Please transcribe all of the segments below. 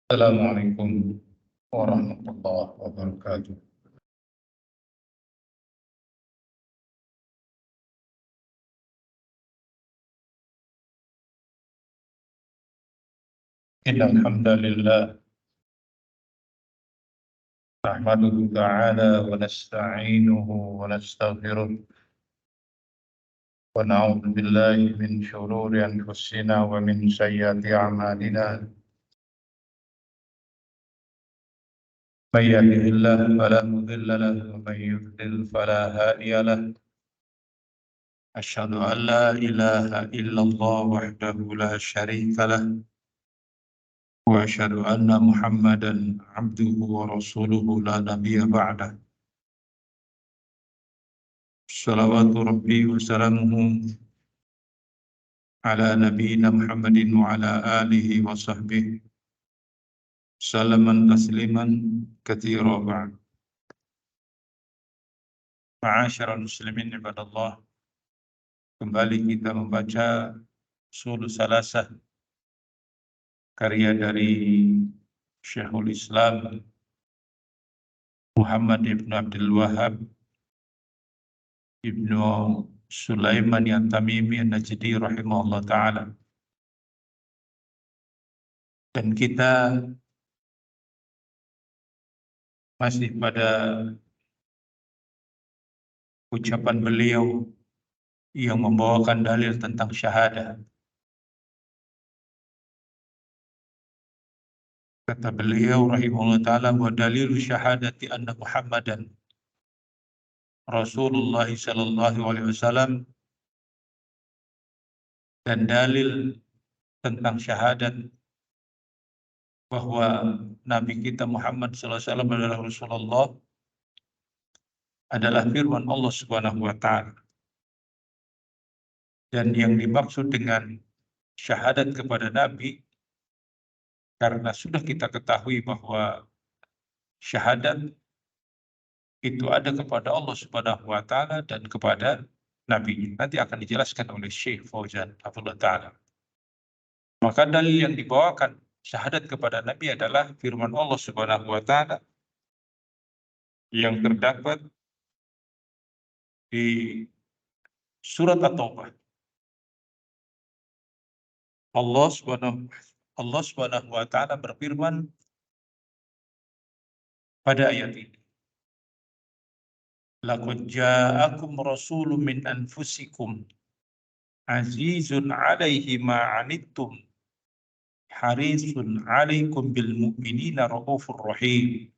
Assalamualaikum warahmatullahi wabarakatuh. Innal hamdalillah nahmaduhu ta'ala wa nasta'inuhu wa nastaghfiruh wa na'udzu billahi min shururi anfusina wa min sayyiati a'malina. Man yahdihillahu fala mudilla lahu wa man yudlil fala hadiya lahu. Asyhadu an la ilaha illallah wahdahu la syarika lahu wa asyhadu anna Muhammadan abduhu wa rasuluhu la nabiyya ba'dah. Salawatu rabbi wa salamuhu ala nabiyyina Muhammadin wa ala alihi wa sahbihi salaman tasliman katsira ba'd. Ma'asyiral muslimin ibadallah, kembali kita membaca Ushul Salasah, karya dari Syekhul Islam Muhammad ibn Abdul Wahhab ibnu Sulaiman At-Tamimi An-Najdi rahimahullah ta'ala. Dan kita masih pada ucapan beliau yang membawakan dalil tentang syahadah. Kata beliau rahimahullah ta'ala, wa dalilu syahadati anna Muhammadan Rasulullah sallallahu alaihi wasallam, dan dalil tentang syahadat bahwa Nabi kita Muhammad sallallahu alaihi wasallam adalah Rasulullah adalah firman Allah Subhanahu wa ta'ala. Dan yang dimaksud dengan syahadat kepada Nabi, karena sudah kita ketahui bahwa syahadat itu ada kepada Allah Subhanahu wa ta'ala dan kepada Nabi. Nanti akan dijelaskan oleh Syekh Fauzan hafizahullah ta'ala. Maka dalil yang dibawakan syahadat kepada Nabi adalah firman Allah Subhanahu wa ta'ala yang terdapat di surat At-Taubah. Allah Subhanahu wa ta'ala berfirman pada ayat ini, laqad ja'akum rasulun min anfusikum azizun 'alaihi ma 'anittum harisun 'alaikum bil mu'minina raufur rahim.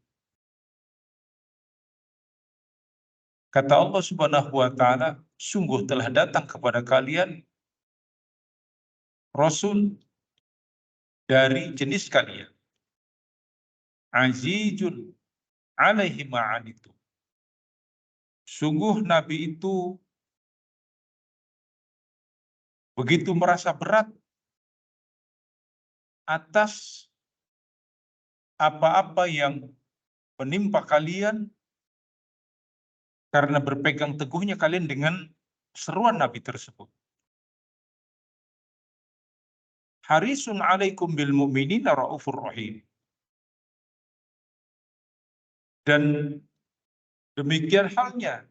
Kata Allah Subhanahu wa ta'ala, sungguh telah datang kepada kalian Rasul dari jenis kalian. Azizun alaihi ma'anitum. Sungguh Nabi itu begitu merasa berat atas apa-apa yang menimpa kalian, karena berpegang teguhnya kalian dengan seruan Nabi tersebut. Harisun alaikum bil mu'minina raufur rahim. Dan demikian halnya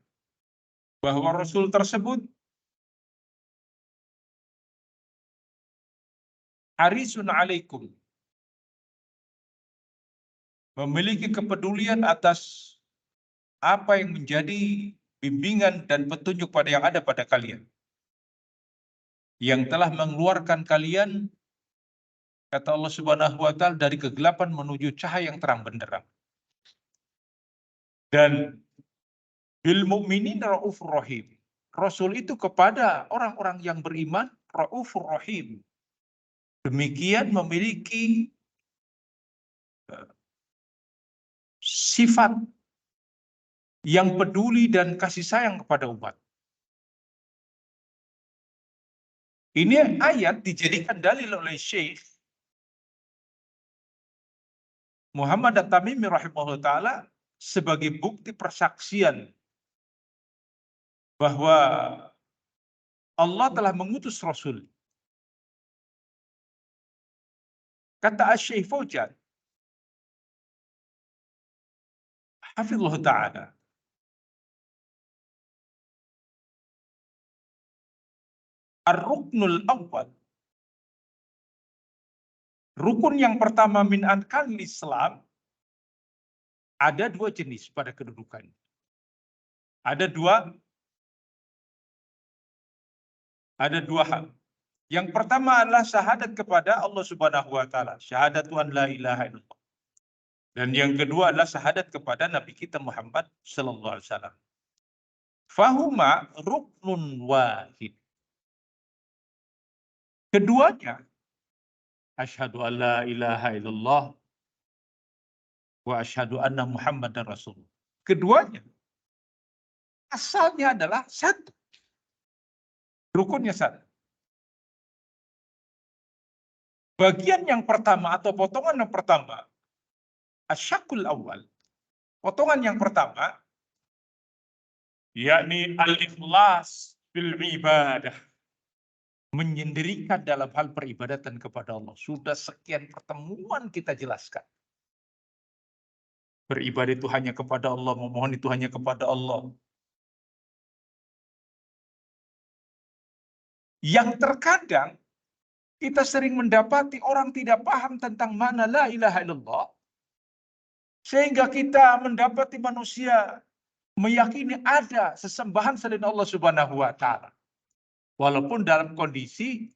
bahwa Rasul tersebut harisun alaikum, memiliki kepedulian atas apa yang menjadi bimbingan dan petunjuk pada yang ada pada kalian, yang telah mengeluarkan kalian, kata Allah Subhanahu wa ta'ala, dari kegelapan menuju cahaya yang terang benderang. Dan bil mu'minin raufur rahim. Rasul itu kepada orang-orang yang beriman raufur rahim. Demikian memiliki sifat yang peduli dan kasih sayang kepada umat. Ini ayat dijadikan dalil oleh Syekh Muhammad At-Tamimi rahimahullah ta'ala sebagai bukti persaksian bahwa Allah telah mengutus Rasul. Kata Syekh Fauzan, hafizullah ta'ala, ar-ruknul awwal, rukun yang pertama min arkanil Islam, ada dua jenis pada kedudukan. Ada dua hal. Yang pertama adalah syahadat kepada Allah Subhanahu wa taala, syahadat an la ilaha illallah. Dan yang kedua adalah syahadat kepada Nabi kita Muhammad sallallahu alaihi wasallam. Fahuma ruknun wahid. Keduanya, asyhadu an la ilaha illallah wa asyhadu anna Muhammadar Rasulullah. Keduanya asalnya adalah satu. Rukunnya satu. Bagian yang pertama atau potongan yang pertama, asyakul awal, potongan yang pertama, yakni al-ikhlas bil ibadah, menyendirikan dalam hal peribadatan kepada Allah. Sudah sekian pertemuan kita jelaskan. Beribadah itu hanya kepada Allah, memohon itu hanya kepada Allah. Yang terkadang kita sering mendapati orang tidak paham tentang makna la ilaha illallah, sehingga kita mendapati manusia meyakini ada sesembahan selain Allah Subhanahu wa taala. Walaupun dalam kondisi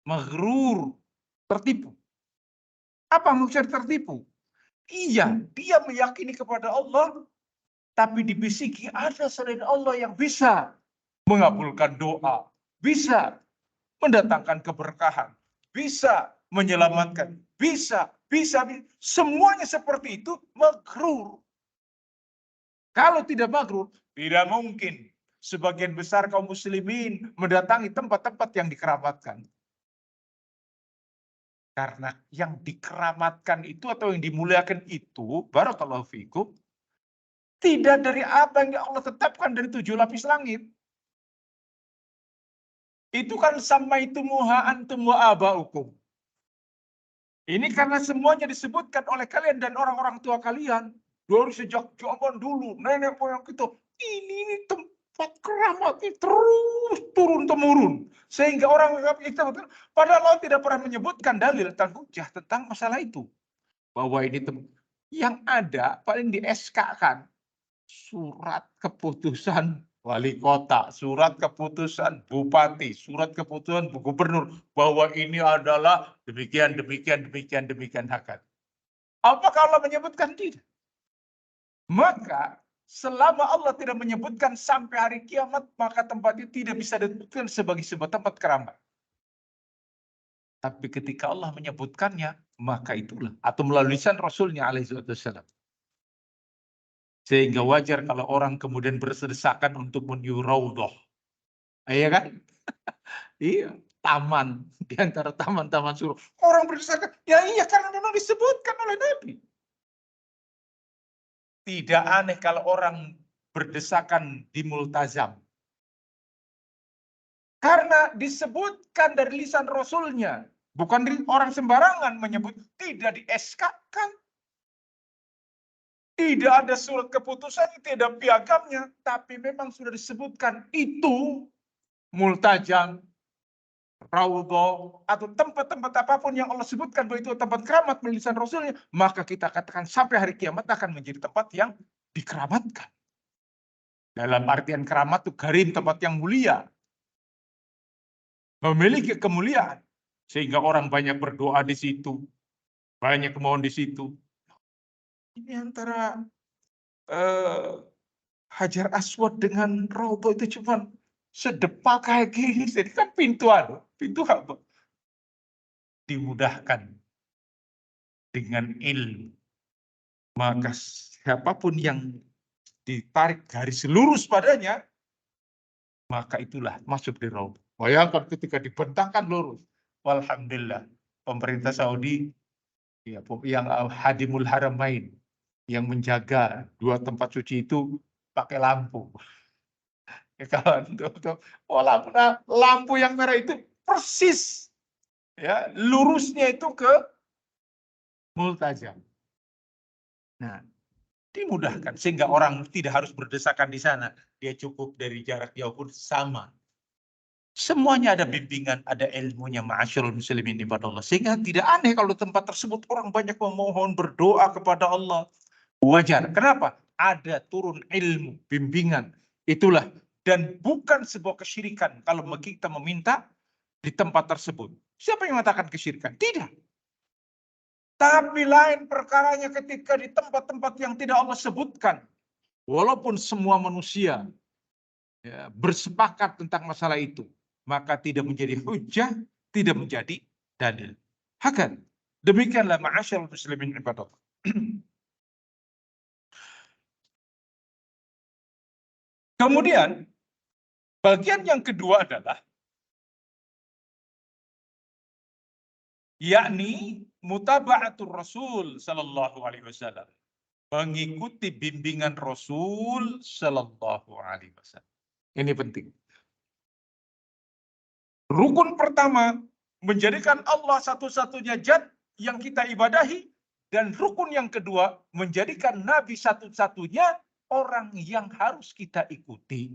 maghrur, tertipu. Apa maksud tertipu? Iya, dia meyakini kepada Allah, tapi dibisiki ada selain Allah yang bisa mengabulkan doa, bisa mendatangkan keberkahan, bisa menyelamatkan, bisa. Semuanya seperti itu maghrur. Kalau tidak maghrur, tidak mungkin sebagian besar kaum muslimin mendatangi tempat-tempat yang dikeramatkan. Karena yang dikeramatkan itu atau yang dimuliakan itu, barakallahu fikum, tidak dari apa yang Allah tetapkan dari 7 lapis langit. Itu kan samaitumuha antum wa abaukum. Ini karena semuanya disebutkan oleh kalian dan orang-orang tua kalian. Dari sejak zaman dulu, nenek moyang kita. Ini tempat keramat ini terus turun-temurun. Sehingga orang itu, padahal Allah tidak pernah menyebutkan dalil hujjah tentang masalah itu. Bahwa ini yang ada paling di SK kan. Surat keputusan wali kota, surat keputusan bupati, surat keputusan gubernur bahwa ini adalah demikian akan. Apakah Allah menyebutkan tidak? Maka selama Allah tidak menyebutkan sampai hari kiamat, maka tempat itu tidak bisa disebutkan sebagai sebuah tempat keramat. Tapi ketika Allah menyebutkannya, maka itulah atau melalui lisan Rasulnya alaihi wasallam. Sehingga wajar kalau orang kemudian bersedesakan untuk menuju raudhah. Iya kan? Iya, taman. Di antara taman-taman surga. Orang berdesakan, ya iya karena memang disebutkan oleh Nabi. Tidak aneh kalau orang berdesakan di multazam. Karena disebutkan dari lisan Rasulnya. Bukan orang sembarangan menyebut, tidak di-SK-kan. Tidak ada surat keputusan, tidak ada piagamnya, tapi memang sudah disebutkan itu multajam, raudhah, atau tempat-tempat apapun yang Allah sebutkan bahwa itu tempat keramat melalui lisan Rasulnya, maka kita katakan sampai hari kiamat akan menjadi tempat yang dikeramatkan. Dalam artian keramat itu karim, tempat yang mulia, memiliki kemuliaan, sehingga orang banyak berdoa di situ, banyak memohon di situ. Ini antara Hajar Aswad dengan Raudhah itu cuma sedepak kayak gini. Jadi kan pintu apa? Dimudahkan dengan ilmu. Maka siapapun yang ditarik garis lurus padanya, maka itulah masuk di Raudhah. Bayangkan ketika dibentangkan lurus. Alhamdulillah, pemerintah Saudi ya, yang Hadimul Haramain, yang menjaga 2 tempat suci itu pakai lampu. Ya kawan, oh, lampu yang merah itu persis ya lurusnya itu ke Multazam. Nah, dimudahkan sehingga orang tidak harus berdesakan di sana. Dia cukup dari jarak jauh pun sama. Semuanya ada bimbingan, ada ilmunya, ma'asyiral muslimin ibadallah. Sehingga tidak aneh kalau tempat tersebut orang banyak memohon, berdoa kepada Allah. Wajar. Kenapa? Ada turun ilmu, bimbingan. Itulah. Dan bukan sebuah kesyirikan kalau kita meminta di tempat tersebut. Siapa yang mengatakan kesyirikan? Tidak. Tapi lain perkaranya ketika di tempat-tempat yang tidak Allah sebutkan. Walaupun semua manusia ya, bersepakat tentang masalah itu, maka tidak menjadi hujah, tidak menjadi dalil. Hakan. Demikianlah ma'asyarul muslimin ibadallah. Kemudian, bagian yang kedua adalah yakni mutaba'atul Rasul sallallahu alaihi wasallam. Mengikuti bimbingan Rasul sallallahu alaihi wasallam. Ini penting. Rukun pertama, menjadikan Allah satu-satunya zat yang kita ibadahi. Dan rukun yang kedua, menjadikan Nabi satu-satunya orang yang harus kita ikuti.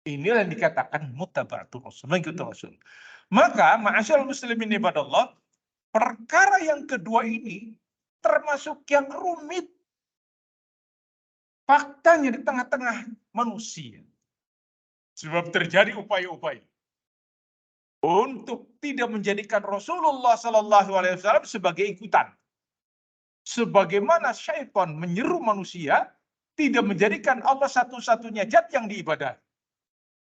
Inilah yang dikatakan mutaba'atul Rasul, mengikuti Rasul. Maka, ma'asyarul muslimin ibadallah, perkara yang kedua ini termasuk yang rumit. Faktanya di tengah-tengah manusia. Sebab terjadi upaya-upaya untuk tidak menjadikan Rasulullah Sallallahu Alaihi Wasallam sebagai ikutan. Sebagaimana syaitan menyeru manusia tidak menjadikan Allah satu-satunya zat yang diibadahi.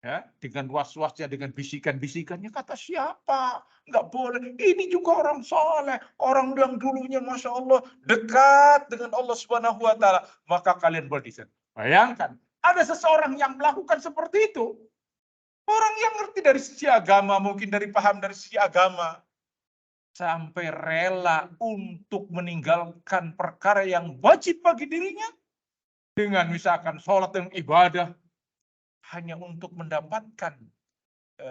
Ya, dengan was-wasnya, dengan bisikan-bisikannya, kata siapa? Nggak boleh. Ini juga orang soleh. Orang yang dulunya Masya Allah dekat dengan Allah Subhanahu Wa Taala. Maka kalian berdiri. Bayangkan, ada seseorang yang melakukan seperti itu. Orang yang ngerti dari sisi agama, mungkin dari paham dari sisi agama. Sampai rela untuk meninggalkan perkara yang wajib bagi dirinya. Dengan misalkan sholat dan ibadah. Hanya untuk mendapatkan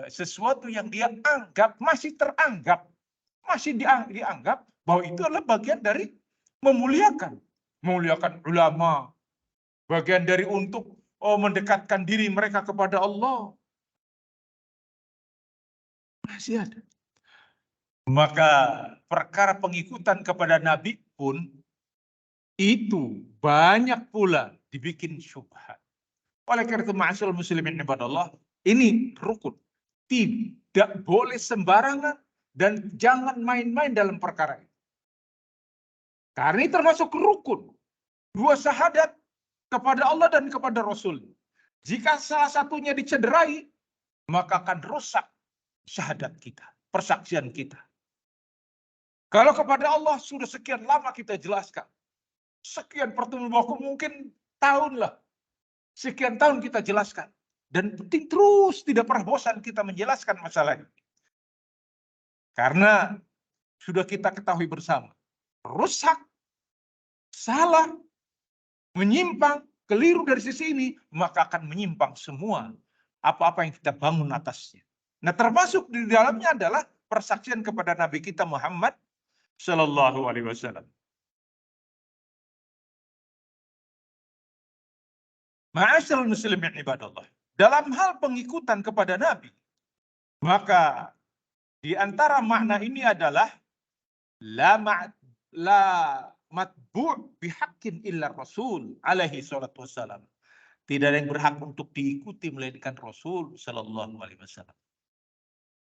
sesuatu yang dia anggap, masih teranggap. Masih dianggap bahwa itu adalah bagian dari memuliakan. Memuliakan ulama. Bagian dari untuk mendekatkan diri mereka kepada Allah. Masih ada. Maka perkara pengikutan kepada Nabi pun itu banyak pula dibikin syubhat. Oleh karena itu ma'asyarul muslimin ibadallah, ini rukun. Tidak boleh sembarangan dan jangan main-main dalam perkara ini. Karena ini termasuk rukun. 2 syahadat kepada Allah dan kepada Rasul. Jika salah satunya dicederai, maka akan rusak syahadat kita, persaksian kita. Kalau kepada Allah sudah sekian lama kita jelaskan. Sekian pertemuan waktu mungkin tahun lah. Sekian tahun kita jelaskan. Dan penting terus tidak pernah bosan kita menjelaskan masalah ini. Karena sudah kita ketahui bersama. Rusak, salah, menyimpang, keliru dari sisi ini. Maka akan menyimpang semua apa-apa yang kita bangun atasnya. Nah termasuk di dalamnya adalah persaksian kepada Nabi kita Muhammad Sallallahu Alaihi Wasallam. Ma'asyarul muslimin ibadallah. Dalam hal pengikutan kepada Nabi, maka di antara makna ini adalah la matbu' bihaqqin illa Rasul alaihi salatu wassalam. Tidak ada yang berhak untuk diikuti melainkan Rasul sallallahu alaihi wasallam.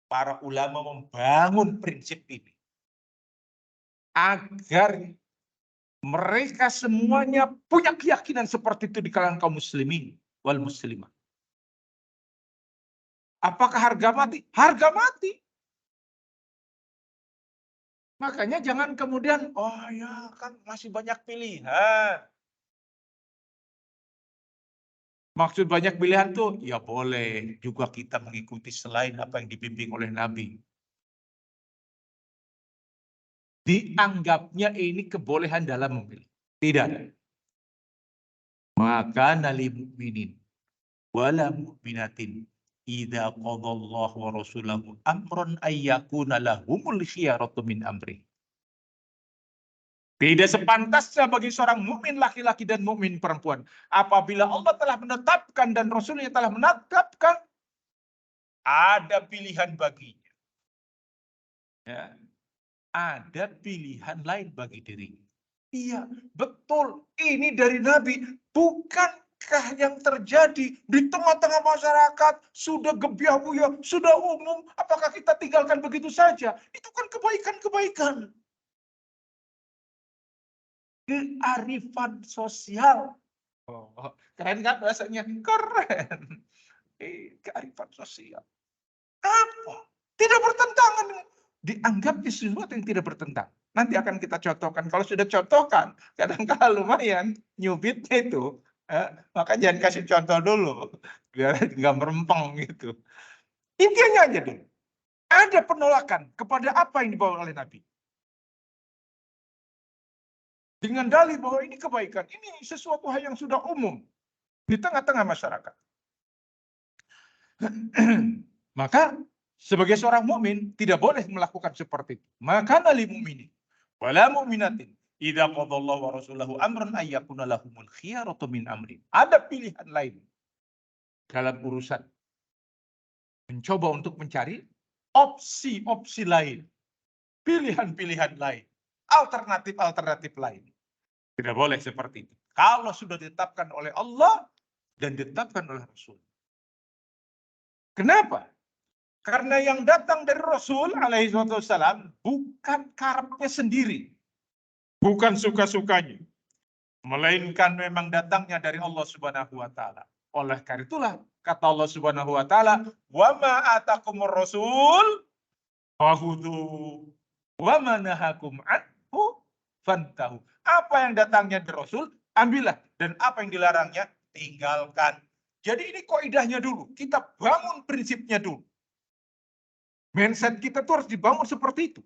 Para ulama membangun prinsip ini agar Mereka semuanya punya keyakinan seperti itu di kalangan kaum muslimin wal muslimah. Apakah harga mati? Harga mati. Makanya jangan kemudian, oh ya kan masih banyak pilihan. Maksud banyak pilihan tuh, ya boleh juga kita mengikuti selain apa yang dibimbing oleh Nabi. Dianggapnya ini kebolehan dalam memilih. Tidak. Maka nali mu'minin wala mu'minatin idza qadallahu wa rasulahu amran ayyakuna lahumul khiyaratu min amri. Tidak sepantasnya bagi seorang mukmin laki-laki dan mukmin perempuan apabila Allah telah menetapkan dan Rasulnya telah menetapkan ada pilihan baginya. Ya. Ada pilihan lain bagi dirinya. Iya, betul. Ini dari Nabi. Bukankah yang terjadi di tengah-tengah masyarakat sudah gebiah-buyah, sudah umum? Apakah kita tinggalkan begitu saja? Itu kan kebaikan-kebaikan. Kearifan sosial. Oh, keren kan bahasanya? Keren. Kearifan sosial. Apa? Tidak bertentangan. Dianggapnya sesuatu yang tidak bertentangan. Nanti akan kita contohkan. Kalau sudah contohkan, kadang-kala lumayan nyubitnya itu. Maka jangan kasih contoh dulu. Biar nggak merempeng gitu. Intinya aja dulu. Ada penolakan kepada apa yang dibawa oleh Nabi. Dengan dalih bahwa ini kebaikan. Ini sesuatu hal yang sudah umum. Di tengah-tengah masyarakat. Maka sebagai seorang mukmin tidak boleh melakukan seperti itu. Maka nali mukminin wala mu'minatin idza qadallahu wa rasulahu amran ayyakuna lahumul khiyaratu min amri. Ada pilihan lain dalam urusan mencoba untuk mencari opsi-opsi lain, pilihan-pilihan lain, alternatif-alternatif lain. Tidak boleh seperti itu. Kalau sudah ditetapkan oleh Allah dan ditetapkan oleh Rasul. Kenapa? Karena yang datang dari Rasul alaihi wasallam bukan karepnya sendiri. Bukan suka-sukanya. Melainkan memang datangnya dari Allah Subhanahu wa taala. Oleh karena itulah kata Allah Subhanahu wa taala, "Wa ma atakumur rasul fakhudhu wa ma nahakum anhu fantahu." Apa yang datangnya dari Rasul, ambillah, dan apa yang dilarangnya, tinggalkan. Jadi ini kaidahnya dulu. Kita bangun prinsipnya dulu. Mindset kita tuh harus dibangun seperti itu.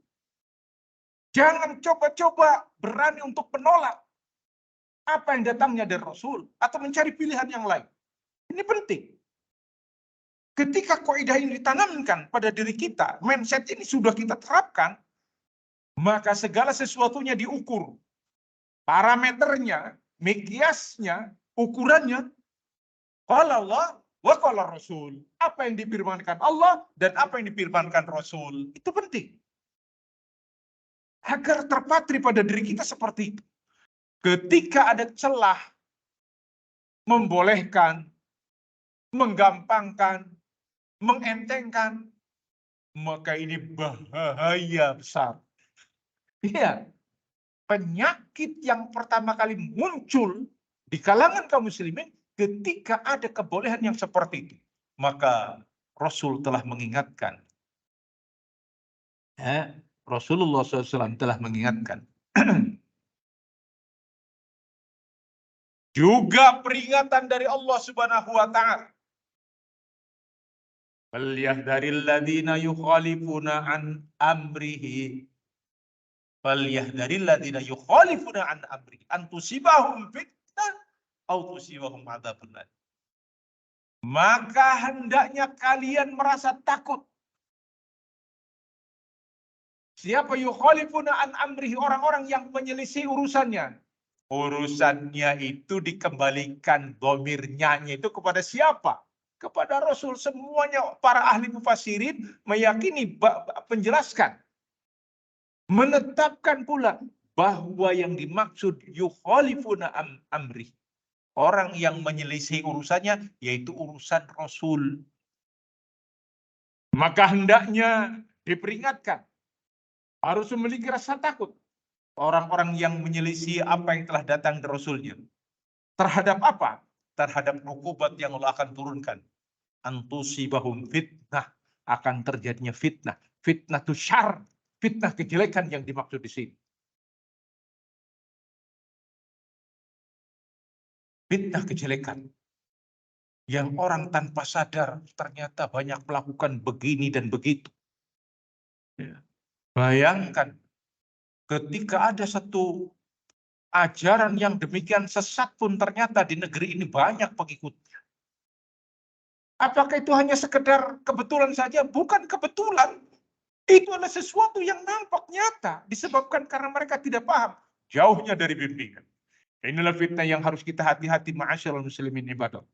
Jangan coba-coba berani untuk menolak apa yang datangnya dari Rasul atau mencari pilihan yang lain. Ini penting. Ketika kaidah ini ditanamkan pada diri kita, mindset ini sudah kita terapkan, maka segala sesuatunya diukur. Parameternya, miqyasnya, ukurannya, qala Allah wa qala Rasul. Apa yang difirmankan Allah dan apa yang difirmankan Rasul. Itu penting. Agar terpatri pada diri kita seperti itu. Ketika ada celah, membolehkan, menggampangkan, mengentengkan, maka ini bahaya besar. Iya, penyakit yang pertama kali muncul di kalangan kaum muslimin ketika ada kebolehan yang seperti itu. Maka Rasul telah mengingatkan. Rasulullah SAW telah mengingatkan. Juga peringatan dari Allah Subhanahu wa taala. Falyahdharil ladzina yukhalifuna an amrihi. Falyahdharil ladzina yukhalifuna an amrihi an tusibahum fitnah aw tusibahum adzabun alim. Maka hendaknya kalian merasa takut. Siapa yukhalifuna an amrihi, orang-orang yang menyelisih urusannya. Urusannya itu dikembalikan domirnya itu kepada siapa? Kepada Rasul. Semuanya para ahli mufassirin meyakini, penjelaskan, menetapkan pula bahwa yang dimaksud yukhalifuna amri, orang yang menyelisih urusannya yaitu urusan Rasul. Maka hendaknya diperingatkan, harus memiliki rasa takut. Orang-orang yang menyelisih apa yang telah datang dari Rasulnya. Terhadap apa? Terhadap ukubat yang Allah akan turunkan. Antusibahum fitnah. Akan terjadinya fitnah. Fitnah itu syar. Fitnah kejelekan yang dimaksud di sini. Fitnah kejelekan. Yang orang tanpa sadar ternyata banyak melakukan begini dan begitu. Ya. Bayangkan ketika ada satu ajaran yang demikian sesat pun ternyata di negeri ini banyak pengikutnya. Apakah itu hanya sekedar kebetulan saja? Bukan kebetulan. Itu adalah sesuatu yang nampak nyata. Disebabkan karena mereka tidak paham. Jauhnya dari bimbingan. Inilah fitnah yang harus kita hati-hati ma'asyiral muslimin ibadah.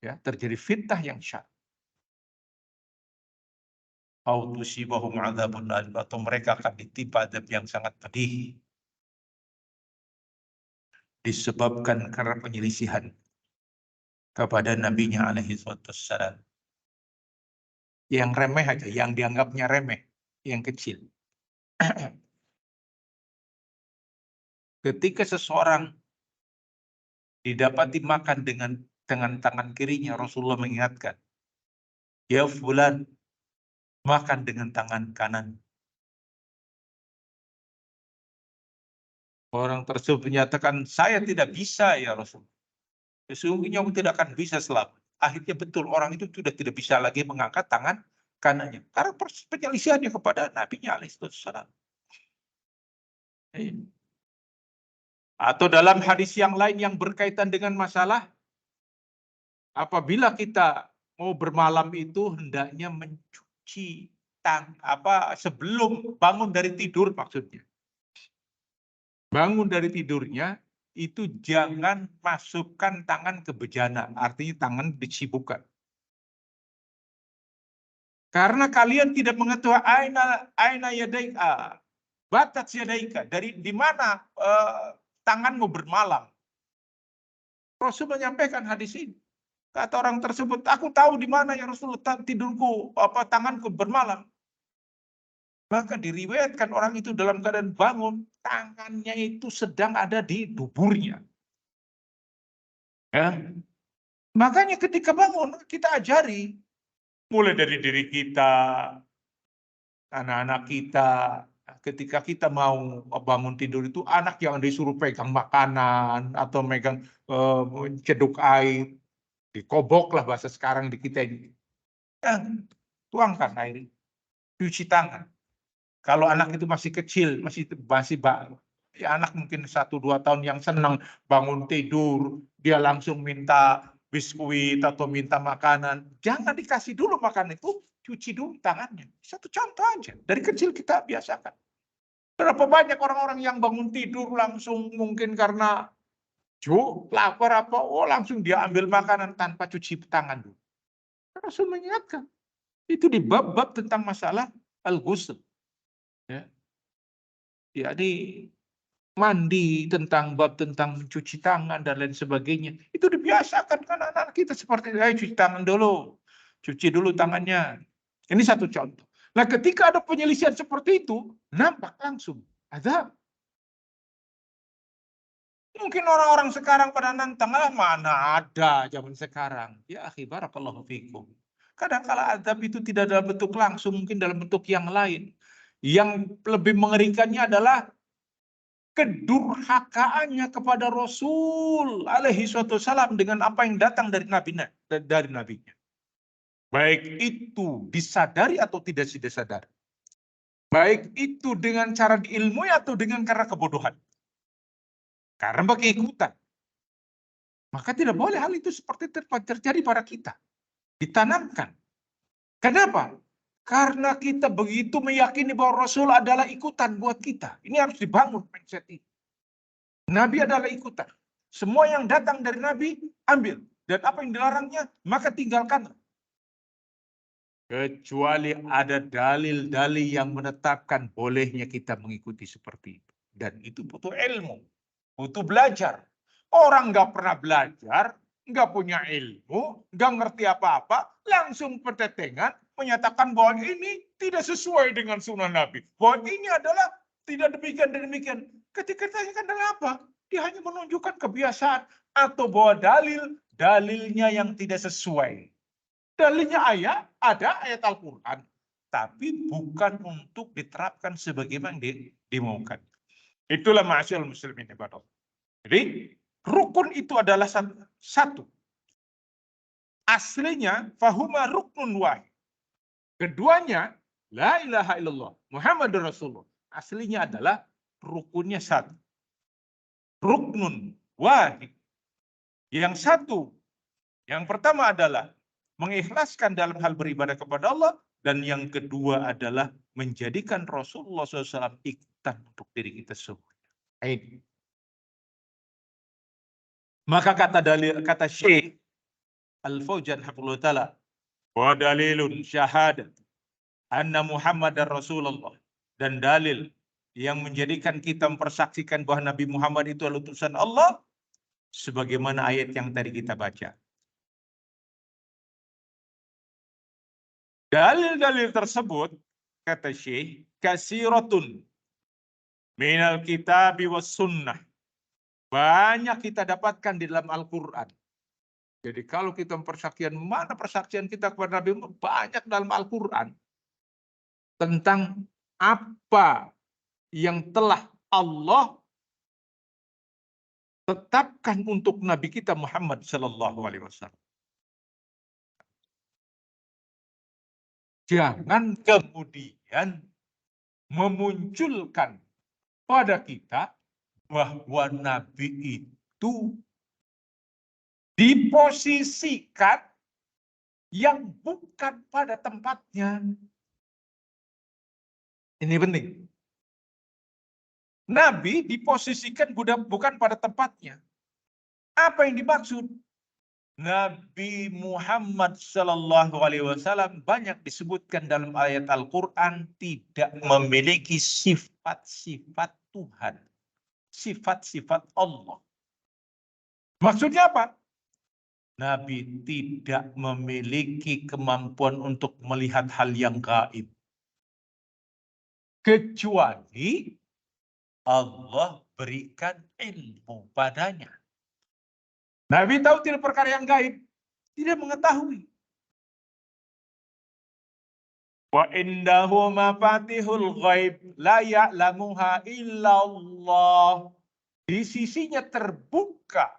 Ya, terjadi fitnah yang syar. Atau mereka akan ditimpa adab yang sangat pedih. Disebabkan karena penyelisihan kepada nabinya alaihi wassalam. Yang remeh aja, yang dianggapnya remeh, yang kecil. Ketika seseorang didapati makan dengan tangan kirinya, Rasulullah mengingatkan, ya fulan, makan dengan tangan kanan. Orang tersebut menyatakan, saya tidak bisa ya Rasul. Sesungguhnya aku tidak akan bisa selamat. Akhirnya betul, orang itu sudah tidak bisa lagi mengangkat tangan kanannya. Karena penyelisihannya kepada Nabi-Nya alaihissalam. Atau dalam hadis yang lain yang berkaitan dengan masalah, apabila kita mau bermalam itu hendaknya mencuci sebelum bangun dari tidur maksudnya. Bangun dari tidurnya itu jangan masukkan tangan ke bejana, artinya tangan disibukkan. Karena kalian tidak mengetahui aina yadaika, batat yadaika, dari di mana tanganmu bermalam. Rasul menyampaikan hadis ini. Kata orang tersebut, aku tahu di mana ya Rasulullah tidurku, tanganku bermalam. Maka diriwayatkan orang itu dalam keadaan bangun, tangannya itu sedang ada di duburnya. Ya. Makanya ketika bangun, kita ajari. Mulai dari diri kita, anak-anak kita, ketika kita mau bangun tidur itu, anak yang disuruh pegang makanan, atau megang ceduk air, dikobok lah bahasa sekarang di kita ini. Ya, tuangkan air, cuci tangan. Kalau anak itu masih kecil, masih ya anak mungkin 1-2 tahun yang senang bangun tidur, dia langsung minta biskuit atau minta makanan. Jangan dikasih dulu makan itu, cuci dulu tangannya. Satu contoh aja, dari kecil kita biasakan. Berapa banyak orang-orang yang bangun tidur langsung mungkin karena lapar langsung dia ambil makanan tanpa cuci tangan dulu. Rasul mengingatkan. Itu di bab-bab tentang masalah al-ghusl. Ya. Jadi mandi, tentang bab tentang mencuci tangan dan lain sebagainya. Itu dibiasakan kan anak-anak kita seperti itu. Cuci tangan dulu. Cuci dulu tangannya. Ini satu contoh. Nah, ketika ada penyelisihan seperti itu, nampak langsung ada. Mungkin orang-orang sekarang pada nantang, mana ada zaman sekarang. Ya akhi, barakallahu fikum. Kadang-kala azab itu tidak dalam bentuk langsung, mungkin dalam bentuk yang lain. Yang lebih mengerikannya adalah kedurhakaannya kepada Rasul alaihi wasallam dengan apa yang datang dari nabinya. Baik itu disadari atau tidak disadari. Baik itu dengan cara diilmui atau dengan karena kebodohan. Karena keikutan. Maka tidak boleh hal itu seperti terjadi pada kita. Ditanamkan. Kenapa? Karena kita begitu meyakini bahwa Rasul adalah ikutan buat kita. Ini harus dibangun mindset ini. Nabi adalah ikutan. Semua yang datang dari Nabi, ambil. Dan apa yang dilarangnya, maka tinggalkan. Kecuali ada dalil-dalil yang menetapkan bolehnya kita mengikuti seperti itu. Dan itu butuh ilmu. Butuh belajar. Orang nggak pernah belajar, nggak punya ilmu, nggak ngerti apa-apa, langsung bertetengan menyatakan bahwa ini tidak sesuai dengan sunnah Nabi. Bahwa ini adalah tidak demikian dan demikian. ketika ditanyakan dalil apa, dia hanya menunjukkan kebiasaan atau bawa dalilnya yang tidak sesuai. Dalilnya ada ayat Al-Quran, tapi bukan untuk diterapkan sebagaimana dimaukan. Itulah ma'asyiral muslimin ibadah. Jadi rukun itu adalah satu. Aslinya fahuma ruknun wahid. Keduanya la ilaha illallah Muhammadur Rasulullah. Aslinya adalah rukunnya satu. Ruknun wahid. Yang satu, yang pertama adalah mengikhlaskan dalam hal beribadah kepada Allah, dan yang kedua adalah menjadikan Rasulullah SAW ikutan untuk diri kita semua. Ini. Maka kata Syekh Al-Fauzan hafizahullah taala, wa dalilun syahadat anna Muhammadar Rasulullah, dan dalil yang menjadikan kita mempersaksikan bahwa Nabi Muhammad itu adalah utusan Allah, sebagaimana ayat yang tadi kita baca. Dalil-dalil tersebut, kata Syekh, kasiratun minal kitabi was sunnah. Banyak kita dapatkan di dalam Al-Quran. Jadi kalau kita mempersaksikan, mana persaksian kita kepada Nabi Muhammad? Banyak dalam Al-Quran. Tentang apa yang telah Allah tetapkan untuk Nabi kita Muhammad Sallallahu Alaihi Wasallam. Jangan kemudian memunculkan pada kita bahwa Nabi itu diposisikan yang bukan pada tempatnya. Ini penting. Nabi diposisikan bukan pada tempatnya. Apa yang dimaksud? Nabi Muhammad Sallallahu Alaihi Wasallam banyak disebutkan dalam ayat Al-Quran tidak memiliki sifat-sifat Tuhan, sifat-sifat Allah. Maksudnya apa? Nabi tidak memiliki kemampuan untuk melihat hal yang gaib, kecuali Allah berikan ilmu padanya. Nabi tahu tidak perkara yang gaib, tidak mengetahui. Wa indahu mafatihul ghaib la ya'lamuha illallah. Di sisinya terbuka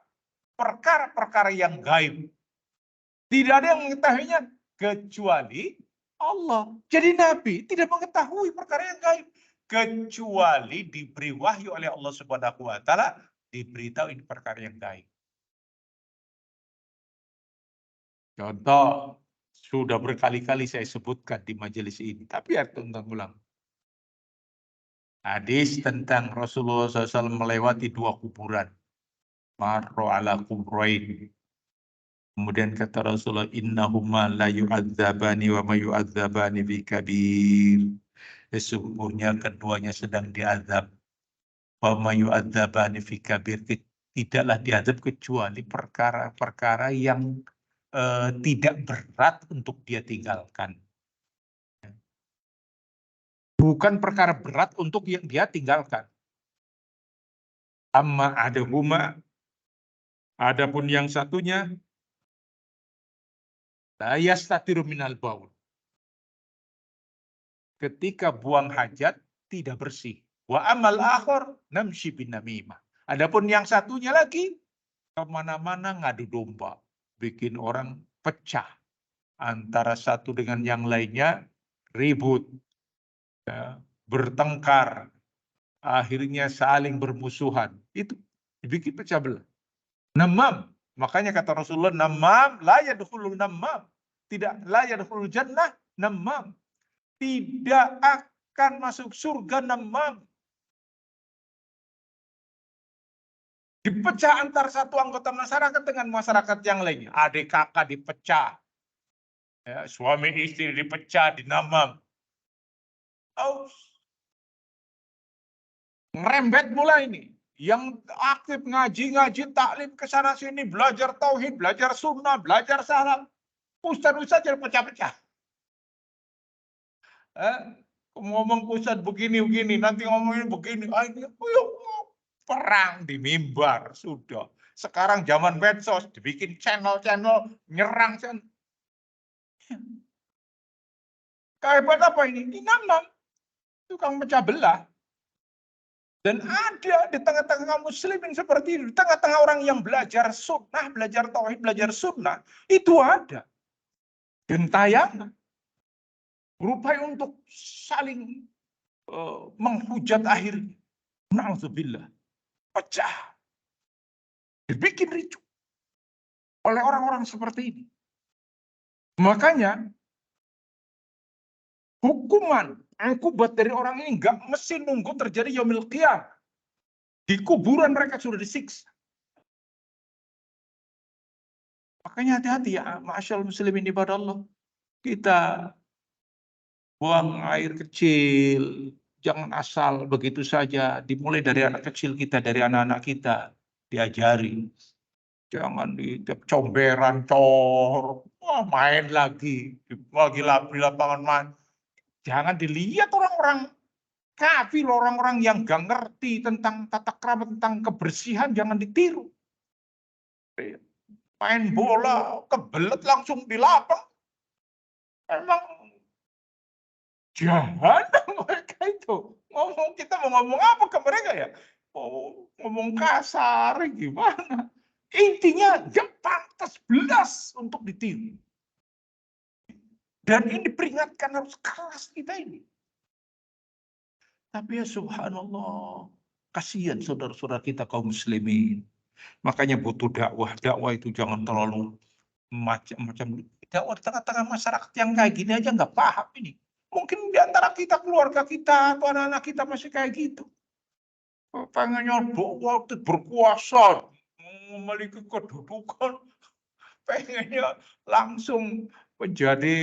perkara-perkara yang gaib. Tidak ada yang mengetahuinya kecuali Allah. Jadi Nabi tidak mengetahui perkara yang gaib kecuali diberi wahyu oleh Allah Subhanahu wa taala, diberitahu ini perkara yang gaib. Contoh, sudah berkali-kali saya sebutkan di majelis ini, tapi harus ulang. Hadis tentang Rasulullah SAW melewati 2 kuburan. Marro ala kubrain. Kemudian kata Rasulullah, innahuma la yu'adzabani wa ma yu'adzabani fi kabir. Sesungguhnya keduanya sedang diazab. Wa ma yu'adzabani fi kabir. Tidaklah diazab kecuali perkara-perkara yang tidak berat untuk dia tinggalkan. Bukan perkara berat untuk yang dia tinggalkan. Amma adahuma, adapun yang satunya, la yastatiru minal baul. Ketika buang hajat tidak bersih. Wa amal akhor namshi bin namimah. Adapun yang satunya lagi, kemana-mana ngadu domba. Bikin orang pecah. Antara satu dengan yang lainnya ribut. Ya, bertengkar. Akhirnya saling bermusuhan. Itu dibikin pecah belah. Namam. Makanya kata Rasulullah, namam la yadkhulul namam. Tidak la yadkhulul jannah namam. Tidak akan masuk surga namam. Dipecah antar satu anggota masyarakat dengan masyarakat yang lainnya. Adik kakak dipecah. Ya, suami istri dipecah, dinamam. Oh, ngerembet mulai ini. Yang aktif ngaji, taklim kesana sini, belajar tauhid, belajar sunnah, belajar salam. Ustaz-ustaz jadi pecah-pecah. Ngomong ustaz begini, nanti ngomongin begini. perang di mimbar, sudah. Sekarang zaman medsos, dibikin channel-channel, nyerang. Kehebat apa ini? Namam, tukang pecah belah. Dan ada di tengah-tengah kaum muslimin seperti itu, di tengah-tengah orang yang belajar sunnah, belajar tauhid, belajar sunnah, itu ada gentayangan berupaya untuk saling menghujat akhirnya. Na'udzubillah, pecah, dibikin ricuh oleh orang-orang seperti ini. Makanya hukuman akibat dari orang ini nggak mesti nunggu terjadi yaumil qiyamah. Di kuburan mereka sudah disiksa. Makanya hati-hati ya, ma'asyal muslimin ibadah Allah. Kita buang air kecil, jangan asal begitu saja. Dimulai dari anak kecil kita, dari anak-anak kita, diajari. Jangan di comberan, cor, main lagi di lapangan main. Jangan dilihat orang-orang kafir, orang-orang yang gak ngerti tentang tata krama, tentang kebersihan, jangan ditiru. Main bola, kebelet langsung di lapang. Emang jahat mereka itu. Kita mau ngomong apa ke mereka ya? Mau ngomong kasar gimana? Intinya gak pantas belas untuk ditiru. Dan ini diperingatkan harus keras kita ini. Tapi ya subhanallah, kasihan saudara-saudara kita kaum muslimin. Makanya butuh dakwah. Dakwah itu jangan terlalu macam-macam. Dakwah di tengah-tengah masyarakat yang kayak gini aja nggak paham ini. Mungkin di antara kita, keluarga kita, atau anak-anak kita masih kayak gitu. Pengennya waktu berkuasa, memiliki kedudukan, pengennya langsung menjadi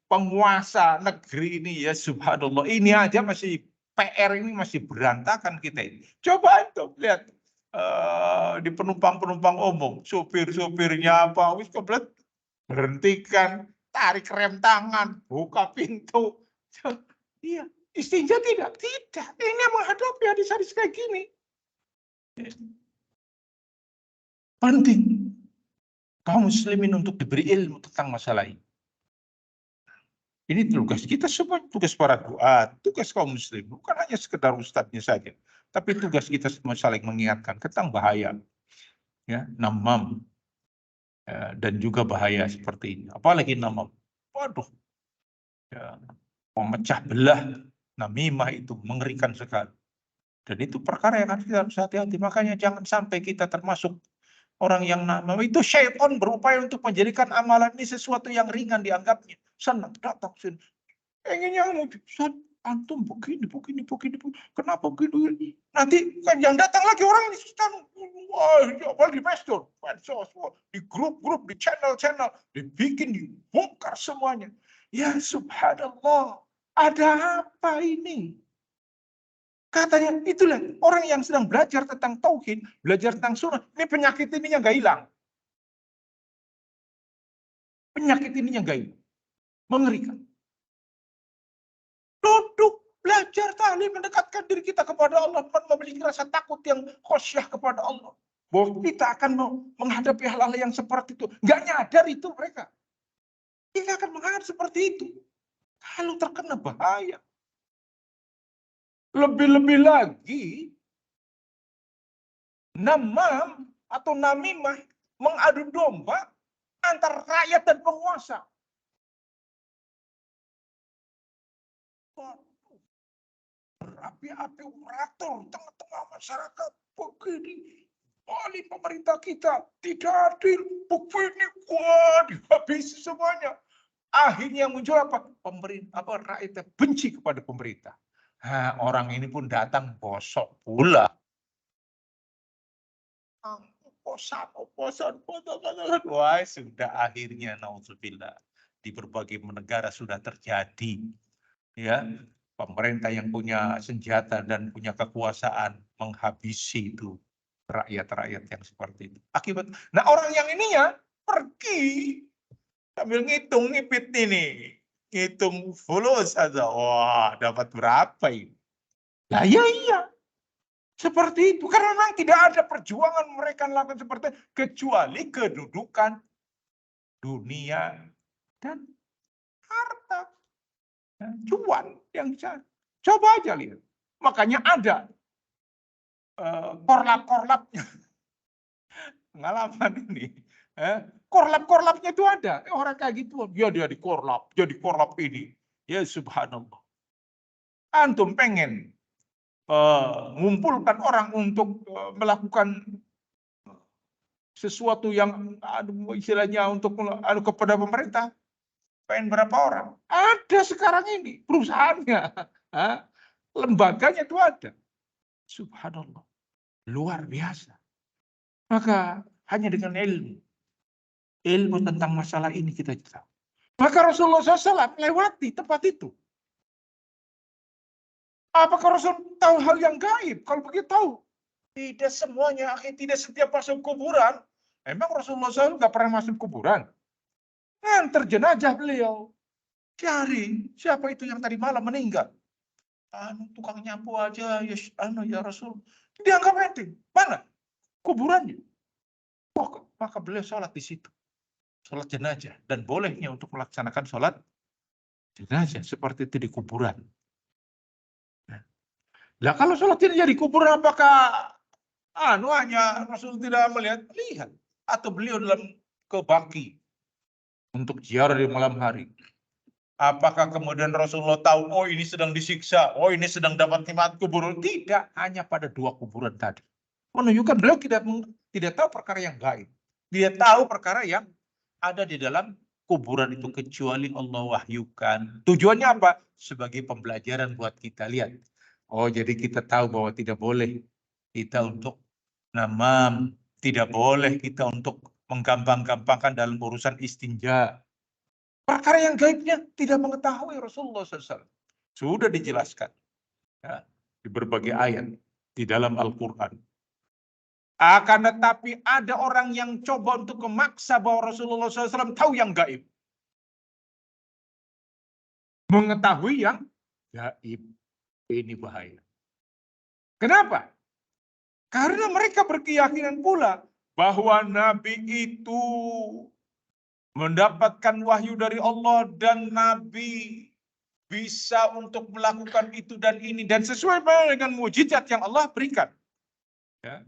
penguasa negeri ini ya subhanallah. Ini aja masih PR ini masih berantakan kita ini. Coba itu lihat di penumpang-penumpang umum, sopir-sopirnya apa, wis komplit berhentikan, tarik rem tangan, buka pintu. Iya, istinja tidak? Tidak. Ini menghadapi hadis-hadis kayak gini. Penting kaum muslimin untuk diberi ilmu tentang masalah ini. Ini tugas kita semua, tugas para doa, tugas kaum muslim, bukan hanya sekedar ustadznya saja, tapi tugas kita semua saling mengingatkan tentang bahaya, ya, namam, dan juga bahaya seperti ini. Apalagi namam, waduh, ya, memecah belah, namimah itu mengerikan sekali. Dan itu perkara yang kita harus hati-hati. Makanya jangan sampai kita termasuk orang yang namam. Itu syaitan berupaya untuk menjadikan amalan ini sesuatu yang ringan dianggapnya. Senang, datang sini. Pengennya antum begini. Kenapa begini? Nanti kan yang datang lagi orang ini wah, di medsos, di grup-grup, di channel-channel, dibikin, dibongkar semuanya. Ya subhanallah, ada apa ini? Katanya itulah orang yang sedang belajar tentang tauhid, belajar tentang sunnah. Ini penyakit ininya nggak hilang. Penyakit ininya nggak hilang. Mengerikan. Duduk, belajar talim, mendekatkan diri kita kepada Allah, memiliki rasa takut yang khosyah kepada Allah. Bahwa kita akan menghadapi hal-hal yang seperti itu. Nggak nyadar itu mereka. Kita akan menghadapi seperti itu. Kalau terkena bahaya. Lebih-lebih lagi, namam atau namimah mengadu domba antara rakyat dan penguasa. Berapi-api operator tengah-tengah masyarakat begini. Oleh pemerintah kita tidak adil, begini, wah dihabisi semuanya. Akhirnya muncul apa? Pemerintah, rakyat benci kepada pemerintah. Nah, orang ini pun datang bosok pula. Oposan. Wah, sudah akhirnya naudzubillah. Di berbagai negara sudah terjadi. Ya, pemerintah yang punya senjata dan punya kekuasaan menghabisi itu rakyat-rakyat yang seperti itu. Akibat, nah orang yang ininya pergi sambil ngitung ngipit ini. Ngitung fulus saja. Wah, dapat berapa ini? Nah, iya. Seperti itu. Karena memang tidak ada perjuangan mereka lakukan seperti itu, kecuali kedudukan dunia dan harta. Cuan yang cari. Coba aja lihat. Makanya ada korlap-korlapnya. Pengalaman ini. Korlap-korlapnya itu ada. Orang kayak gitu. Dia dikorlap. Jadi korlap ini. Ya subhanallah. Antum pengen mengumpulkan orang untuk melakukan sesuatu yang istilahnya untuk kepada pemerintah. Pengen berapa orang? Ada sekarang ini perusahaannya. Lembaganya itu ada. Subhanallah. Luar biasa. Maka hanya dengan ilmu tentang masalah ini kita tahu. Maka Rasulullah SAW melewati tempat itu. Apakah Rasul tahu hal yang gaib? Kalau begitu tahu. Tidak semuanya, tidak setiap masuk kuburan. Emang Rasulullah SAW nggak pernah masuk kuburan? Nganter jenazah beliau. Cari siapa itu yang tadi malam meninggal. Tukang nyapu aja, ya Rasul. Dianggap penting. Mana kuburannya? Maka beliau sholat di situ. Sholat jenazah. Dan bolehnya untuk melaksanakan sholat jenazah seperti itu di kuburan. Nah, kalau sholat jenazah di kuburan, apakah hanya Rasul tidak melihat? Lihat. Atau beliau dalam kebaki untuk ziarah di malam hari. Apakah kemudian Rasulullah tahu, oh ini sedang disiksa, oh ini sedang dapat nikmat kubur? Tidak, hanya pada dua kuburan tadi. Menunjukkan beliau tidak tahu perkara yang gaib. Dia tahu perkara yang ada di dalam kuburan itu kecuali Allah wahyukan. Tujuannya apa? Sebagai pembelajaran buat kita lihat. Oh, jadi kita tahu bahwa tidak boleh kita untuk namam, tidak boleh kita untuk menggampang-gampangkan dalam urusan istinja. Perkara yang gaibnya tidak mengetahui Rasulullah SAW. Sudah dijelaskan ya, di berbagai ayat di dalam Al-Quran. Akan tetapi ada orang yang coba untuk memaksa bahwa Rasulullah SAW tahu yang gaib. Mengetahui yang gaib. Ini bahaya. Kenapa? Karena mereka berkeyakinan pula bahwa Nabi itu mendapatkan wahyu dari Allah dan Nabi bisa untuk melakukan itu dan ini dan sesuai dengan mukjizat yang Allah berikan. Ya.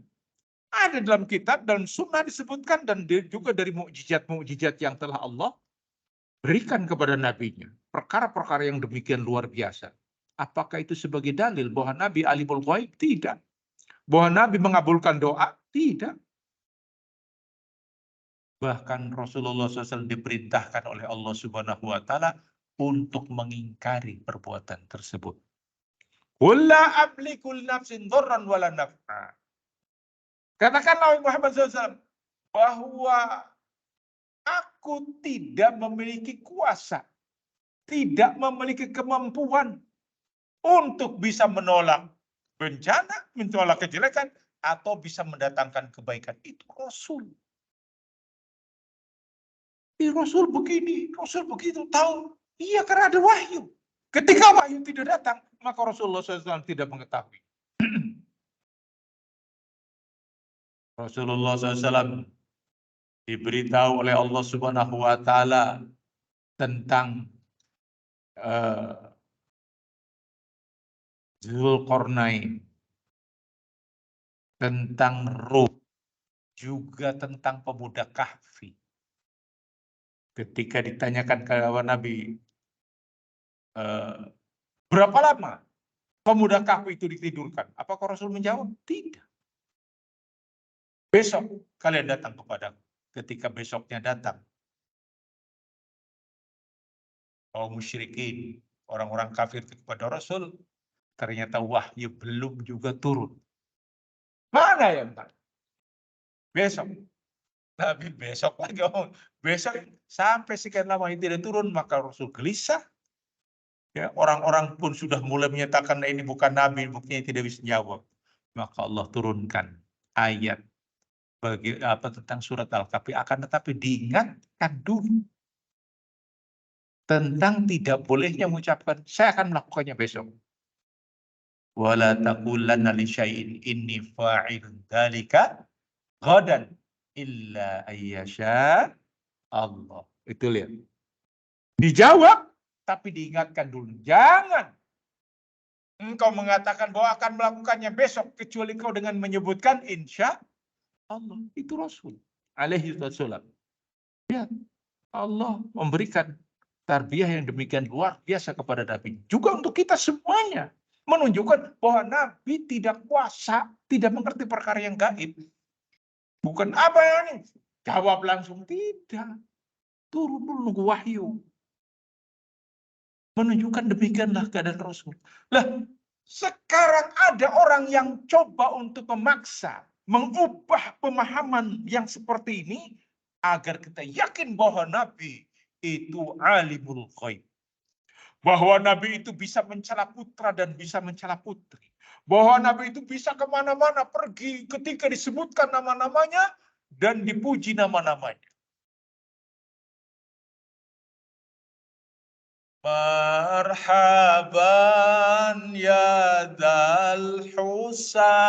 Ada dalam kitab dan sunnah disebutkan dan juga dari mukjizat-mukjizat yang telah Allah berikan kepada nabinya. Perkara-perkara yang demikian luar biasa. Apakah itu sebagai dalil bahwa Nabi alimul ghaib? Tidak. Bahwa Nabi mengabulkan doa? Tidak. Bahkan Rasulullah SAW diperintahkan oleh Allah Subhanahu wa Ta'ala untuk mengingkari perbuatan tersebut. Wala amlikul nafsin dhurran wala naf'a. Katakanlah Muhammad SAW bahwa aku tidak memiliki kuasa, tidak memiliki kemampuan untuk bisa menolak bencana, menolak kejelekan, atau bisa mendatangkan kebaikan. Itu Rasul. Rasul begini, Rasul begitu, tahu. Iya, karena ada wahyu. Ketika wahyu tidak datang, maka Rasulullah SAW tidak mengetahui. Rasulullah SAW diberitahu oleh Allah Subhanahu wa Ta'ala tentang Dzulqarnain, tentang Rum, juga tentang pemuda Kahfi. Ketika ditanyakan kepada Nabi, berapa lama pemuda Kahfi itu ditidurkan? Apakah Rasul menjawab? Tidak. Besok kalian datang kepadaku. Ketika besoknya datang, kaum musyrikin, orang-orang kafir kepada Rasul, ternyata wahyu belum juga turun. Mana yang tak? Besok. Tapi besok lagi, besok sampai sekian lama ini tidak turun, maka Rasul gelisah. Ya, orang-orang pun sudah mulai menyatakan ini bukan Nabi, buktinya tidak bisa jawab. Maka Allah turunkan ayat tentang surat Al-Kahfi, akan tetapi diingatkan dulu tentang tidak bolehnya mengucapkan saya akan melakukannya besok. Wala taqulanna li syai'in inni fa'ilun dzalika ghadan illa ayyasha Allah. Itu lihat. Dijawab, tapi diingatkan dulu. Jangan engkau mengatakan bahwa akan melakukannya besok, kecuali kau dengan menyebutkan insya Allah. Itu Rasul alaihi wasallam. Ya, Allah memberikan tarbiyah yang demikian luar biasa kepada Nabi. Juga untuk kita semuanya. Menunjukkan bahwa Nabi tidak kuasa, tidak mengerti perkara yang gaib. Bukan apa ini? Jawab langsung, tidak. Turun dulu nunggu wahyu. Menunjukkan demikianlah keadaan Rasul. Lah, sekarang ada orang yang coba untuk memaksa, mengubah pemahaman yang seperti ini, agar kita yakin bahwa Nabi itu alimul ghaib. Bahwa Nabi itu bisa mencela putra dan bisa mencela putri. Bahwa Nabi itu bisa kemana-mana pergi ketika disebutkan nama-namanya dan dipuji nama-namanya. Marhaban ya dal Husaini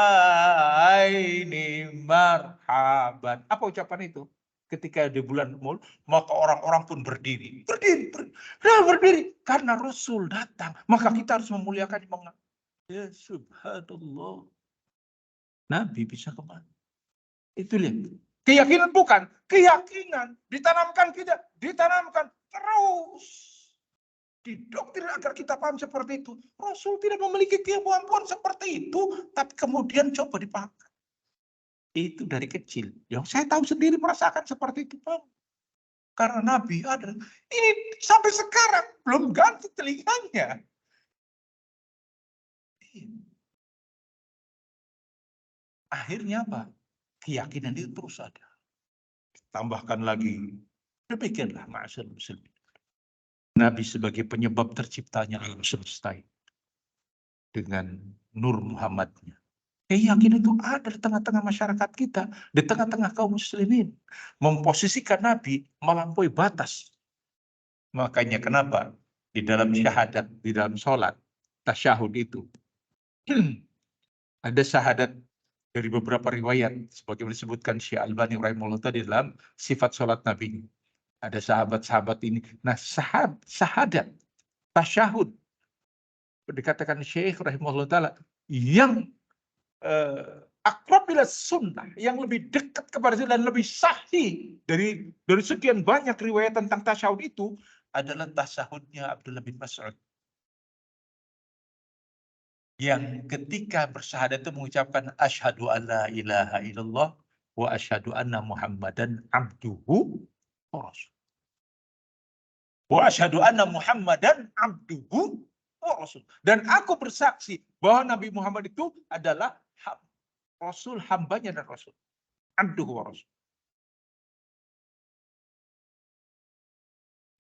marhaban. Apa ucapan itu? Ketika di bulan Mul, maka orang-orang pun berdiri. Berdiri. Karena Rasul datang. Maka kita harus memuliakan. Ya subhanallah. Nabi bisa kemana? Itu lihat. Keyakinan bukan. Keyakinan. Ditanamkan tidak. Ditanamkan terus. Didoktrin agar kita paham seperti itu. Rasul tidak memiliki kemampuan seperti itu. Tapi kemudian coba dipakai. Itu dari kecil. Yang saya tahu sendiri merasakan seperti itu, Pak. Karena Nabi ada. Ini sampai sekarang belum ganti telinganya. Akhirnya apa? Keyakinan itu terus ada. Tambahkan lagi. Demikianlah ma'asyar muslimin. Nabi sebagai penyebab terciptanya alam semesta dengan nur Muhammadnya. Keyakinan itu ada di tengah-tengah masyarakat kita, di tengah-tengah kaum muslimin. Memposisikan Nabi melampaui batas. Makanya kenapa di dalam syahadat, di dalam sholat, tasyahud itu, ada syahadat dari beberapa riwayat, sebagaimana disebutkan Syekh Albani rahimahullah tadi dalam sifat sholat Nabi. Ada sahabat-sahabat ini. Nah, syahadat, tasyahud, dikatakan Syekh rahimahullah ta'ala, yang akrab bila sunnah, yang lebih dekat kepada sunnah dan lebih sahih dari sekian banyak riwayat tentang tasyahud itu adalah tasyahudnya Abdullah bin Mas'ud. Yang ketika bersyahadat itu mengucapkan asyhadu alla ilaha illallah wa asyhadu anna Muhammadan abduhu wa rasul. Wa asyhadu anna Muhammadan abduhu wa rasul. Dan aku bersaksi bahwa Nabi Muhammad itu adalah Rasul, hambanya dan Rasul. Abduhu wa Rasul.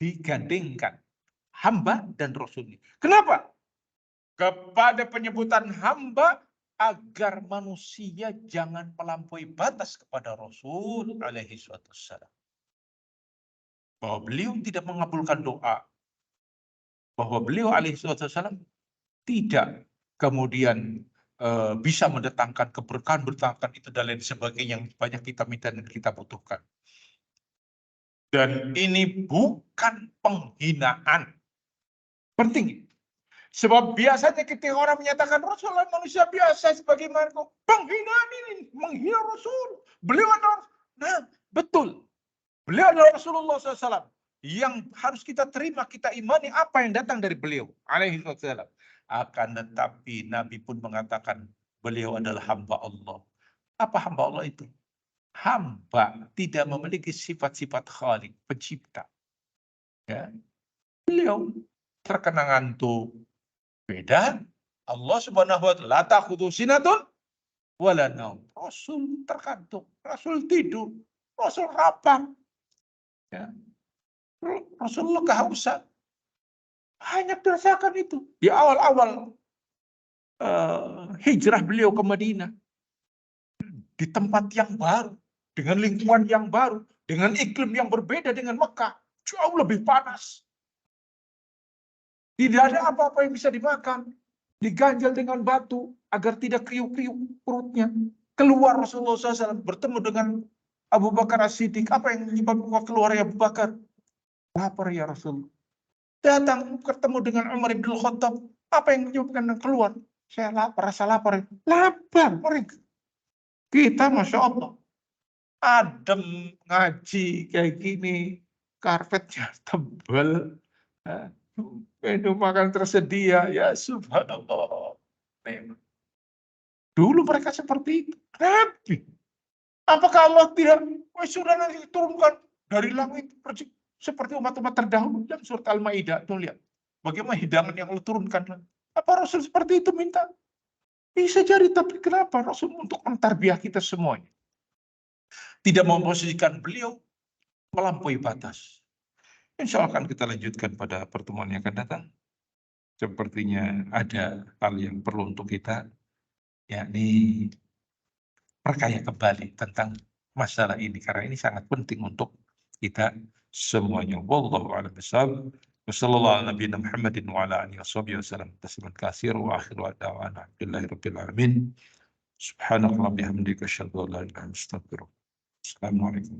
Digandengkan hamba dan Rasulnya. Kenapa? Kepada penyebutan hamba agar manusia jangan melampaui batas kepada Rasul alaihi wassalam. Bahwa beliau tidak mengabulkan doa. Bahwa beliau alaihi wassalam tidak kemudian bisa mendatangkan keberkahan, mendatangkan itu dan lain sebagainya yang banyak kita minta dan kita butuhkan. Dan ini bukan penghinaan. Penting. Sebab biasanya ketika orang menyatakan Rasulullah manusia biasa sebagaimana penghinaan ini, menghina Rasul. Beliau adalah, nah betul. Beliau adalah Rasulullah SAW. Yang harus kita terima, kita imani apa yang datang dari beliau. Alaihi wasallam. Akan tetapi Nabi pun mengatakan beliau adalah hamba Allah. Apa hamba Allah itu? Hamba tidak memiliki sifat-sifat khaliq, pencipta. Ya. Beliau terkena ngantuk. Beda. Allah subhanahu wa ta'ala. La ta'khudhu sinatun wala naum. Rasul terkantuk. Rasul tidur. Rasul rapang. Ya. Rasulullah kehausan. Hanya dirasakan itu. Di awal-awal hijrah beliau ke Madinah. Di tempat yang baru. Dengan lingkungan yang baru. Dengan iklim yang berbeda dengan Mekah. Jauh lebih panas. Tidak ada apa-apa yang bisa dimakan. diganjal dengan batu agar tidak kriuk-kriuk perutnya. Keluar Rasulullah SAW bertemu dengan Abu Bakar As-Siddiq. Apa yang menyebabkan keluar ya Abu Bakar? Lapar ya Rasul. Datang ketemu dengan Umar bin Khattab. Apa yang menyebabkan keluar? Saya lapar, rasa lapar. Lapar mereka. Kita Masya Allah. Adem ngaji kayak gini. Karpetnya tebal. Minum makan tersedia. Ya subhanallah. Dulu mereka seperti itu. Nabi. Apakah Allah tidak sudah nanti turunkan dari langit seperti umat-umat terdahulu dalam surat Al-Maidah? Tuh lihat. Bagaimana hidangan yang Allah turunkan. Apa Rasul seperti itu minta? Bisa jadi, tapi kenapa Rasul untuk mentarbiah kita semuanya? Tidak memposisikan beliau melampaui batas. Insya Allah akan kita lanjutkan pada pertemuan yang akan datang. Sepertinya ada hal yang perlu untuk kita, yakni perkaya kembali tentang masalah ini. Karena ini sangat penting untuk kita semuanya. Wallahu a'lam bishawab. Wassallallahu ala nabiyina Muhammadin wa ala alihi wasallam tasliman katsir wa akhiru da'wana alhamdulillahirabbil alamin. Subhanallahi bihamdika asyhadu an la ilaha illa anta astaghfiruka. Assalamualaikum.